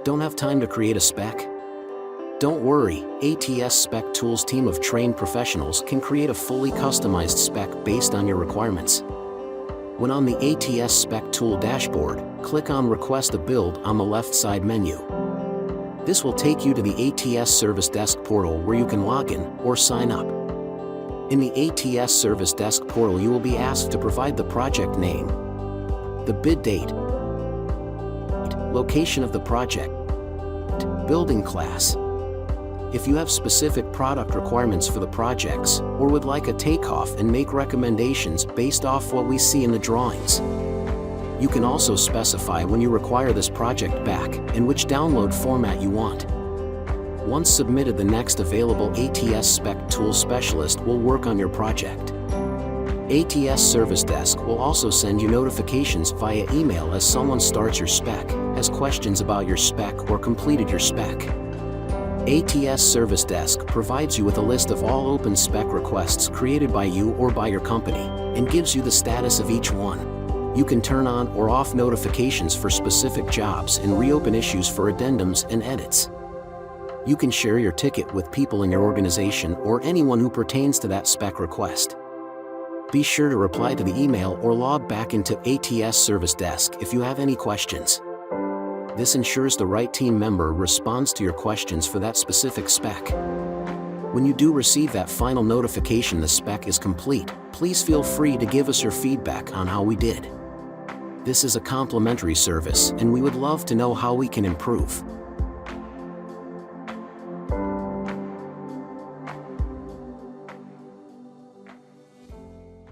Don't have time to create a spec? Don't worry, ATS SpecTool's team of trained professionals can create a fully customized spec based on your requirements. When on the ATS SpecTool dashboard, click on Request a Build on the left side menu. This will take you to the ATS Service Desk portal where you can log in or sign up. In the ATS Service Desk portal, you will be asked to provide the project name, the bid date, location of the project, building class. If you have specific product requirements for the projects, or would like a takeoff and make recommendations based off what we see in the drawings. You can also specify when you require this project back and which download format you want. Once submitted, the next available ATS SpecTool specialist will work on your project. ATS Service Desk will also send you notifications via email as someone starts your spec, has questions about your spec, or completed your spec. ATS Service Desk provides you with a list of all open spec requests created by you or by your company, and gives you the status of each one. You can turn on or off notifications for specific jobs and reopen issues for addendums and edits. You can share your ticket with people in your organization or anyone who pertains to that spec request. Be sure to reply to the email or log back into ATS Service Desk if you have any questions. This ensures the right team member responds to your questions for that specific spec. When you do receive that final notification the spec is complete, please feel free to give us your feedback on how we did. This is a complimentary service, and we would love to know how we can improve.